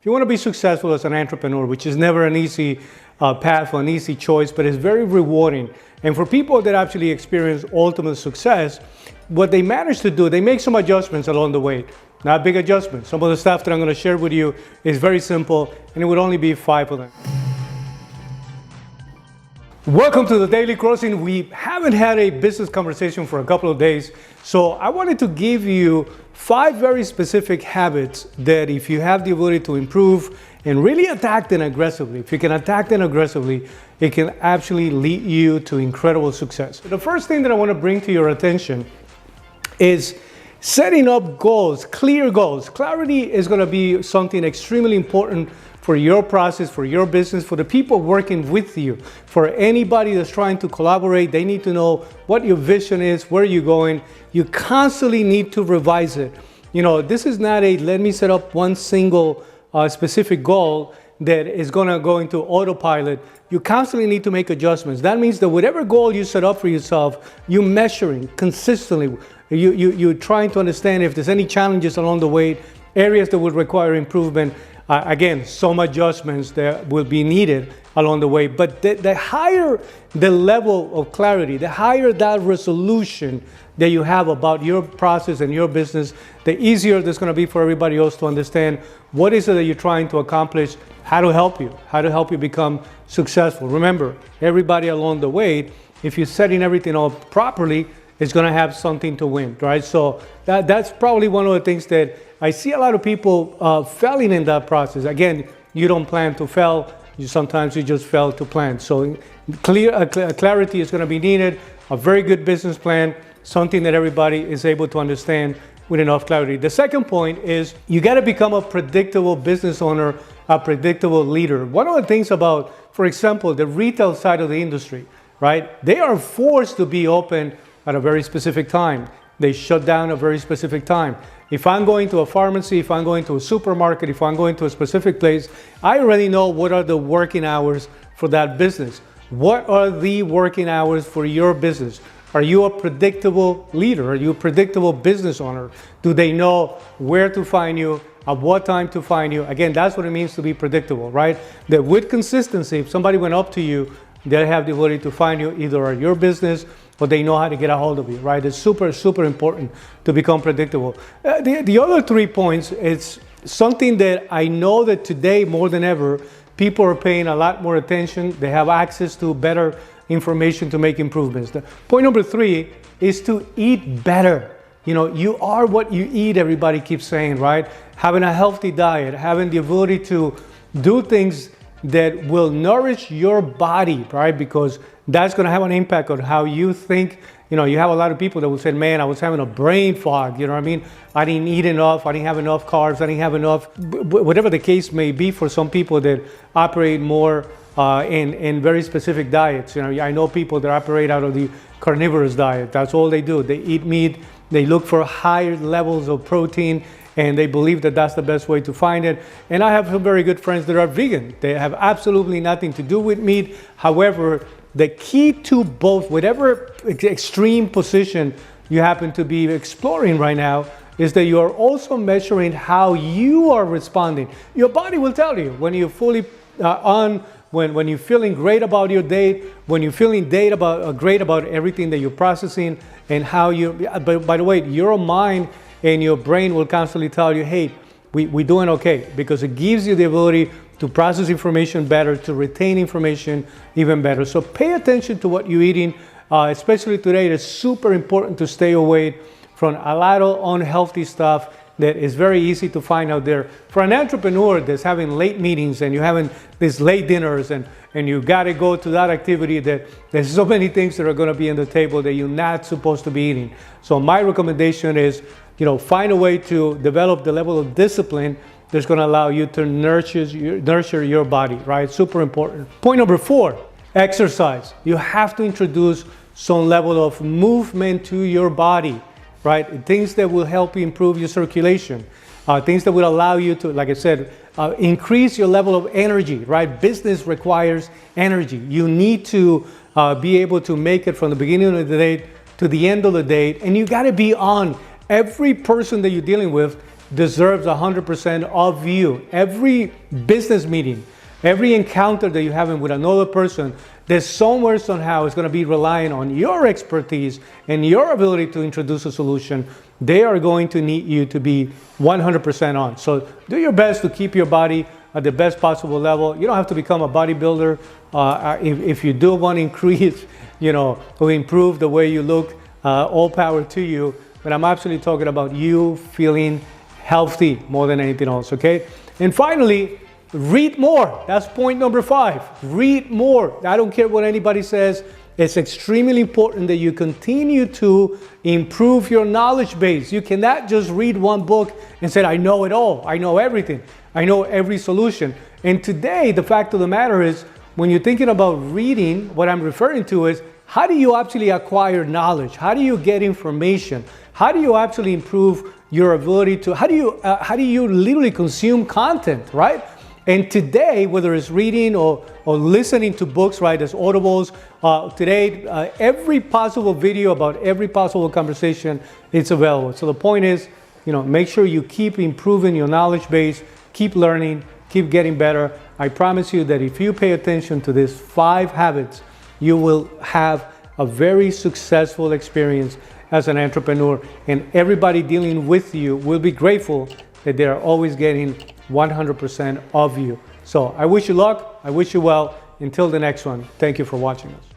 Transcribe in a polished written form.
If you want to be successful as an entrepreneur, which is never an easy path or an easy choice, but it's very rewarding. And for people that actually experience ultimate success, what they manage to do, they make some adjustments along the way. Not big adjustments. Some of the stuff that I'm going to share with you is very simple, and it would only be 5 of them. Welcome to the Daily Crossing. We haven't had a business conversation for a couple of days, so I wanted to give you 5 very specific habits that if you have the ability to improve and really attack them aggressively, if you can attack them aggressively, it can actually lead you to incredible success. The first thing that I want to bring to your attention is setting up goals, clear goals. Clarity is going to be something extremely important for your process, for your business, for the people working with you, for anybody that's trying to collaborate. They need to know what your vision is, where you're going. You constantly need to revise it. You know, this is not a let me set up one single specific goal that is going to go into autopilot. You constantly need to make adjustments. That means that whatever goal you set up for yourself, you're measuring consistently. You're trying to understand if there's any challenges along the way, areas that would require improvement. Again, some adjustments that will be needed along the way. But the higher the level of clarity, the higher that resolution that you have about your process and your business, the easier it's going to be for everybody else to understand what is it that you're trying to accomplish, how to help you become successful. Remember, everybody along the way, if you're setting everything up properly, is going to have something to win, right? So that's probably one of the things that I see a lot of people failing in that process. Again, you don't plan to fail. Sometimes you just fail to plan. So clarity is going to be needed, a very good business plan, something that everybody is able to understand with enough clarity. The second point is you got to become a predictable business owner, a predictable leader. One of the things about, for example, the retail side of the industry, right? They are forced to be open at a very specific time. They shut down a very specific time. If I'm going to a pharmacy, if I'm going to a supermarket, if I'm going to a specific place, I already know what are the working hours for that business. What are the working hours for your business? Are you a predictable leader? Are you a predictable business owner? Do they know where to find you, at what time to find you? Again, that's what it means to be predictable, right? That with consistency, if somebody went up to you, they have the ability to find you either at your business or they know how to get a hold of you, right? It's super, super important to become predictable. The other 3 points, it's something that I know that today more than ever, people are paying a lot more attention. They have access to better information to make improvements. Point number 3 is to eat better. You know, you are what you eat, everybody keeps saying, right? Having a healthy diet, having the ability to do things that will nourish your body, right? Because that's going to have an impact on how you think. You know, you have a lot of people that will say, man, I was having a brain fog. You know what I mean? I didn't eat enough. I didn't have enough carbs. I didn't have enough, whatever the case may be for some people that operate more in very specific diets. You know, I know people that operate out of the carnivorous diet. That's all they do. They eat meat. They look for higher levels of protein, and they believe that that's the best way to find it. And I have some very good friends that are vegan. They have absolutely nothing to do with meat. However, the key to both, whatever extreme position you happen to be exploring right now, is that you are also measuring how you are responding. Your body will tell you when you're fully when you're feeling great about your day, when you're feeling great about everything that you're processing, and how you. But by the way, your mind and your brain will constantly tell you, hey, we're doing okay, because it gives you the ability to process information better, to retain information even better. So pay attention to what you're eating, especially today. It's super important to stay away from a lot of unhealthy stuff that is very easy to find out there. For an entrepreneur that's having late meetings and you're having these late dinners and you got to go to that activity, that there's so many things that are going to be on the table that you're not supposed to be eating. So my recommendation is, you know, find a way to develop the level of discipline that's going to allow you to nurture your body, right? Super important. Point number 4, exercise. You have to introduce some level of movement to your body, right? Things that will help you improve your circulation, things that will allow you to, like I said, increase your level of energy, right? Business requires energy. You need to be able to make it from the beginning of the day to the end of the day, and you got to be on. Every person that you're dealing with deserves 100% of you. Every business meeting, every encounter that you're having with another person, there's somewhere, somehow, it's going to be relying on your expertise and your ability to introduce a solution. They are going to need you to be 100% on. So do your best to keep your body at the best possible level. You don't have to become a bodybuilder. If you do want to increase, or improve the way you look, all power to you. But I'm absolutely talking about you feeling healthy more than anything else, okay? And finally, read more. That's point number 5. Read more. I don't care what anybody says. It's extremely important that you continue to improve your knowledge base. You cannot just read one book and say, I know it all. I know everything. I know every solution. And today, the fact of the matter is, when you're thinking about reading, what I'm referring to is, how do you actually acquire knowledge? How do you get information? How do you actually improve your ability to, how do you literally consume content, right? And today, whether it's reading or listening to books, right, as audibles, today, every possible video about every possible conversation, it's available. So the point is, make sure you keep improving your knowledge base, keep learning, keep getting better. I promise you that if you pay attention to these 5 habits, you will have a very successful experience as an entrepreneur, and everybody dealing with you will be grateful that they are always getting 100% of you. So I wish you luck. I wish you well. Until the next one, thank you for watching us.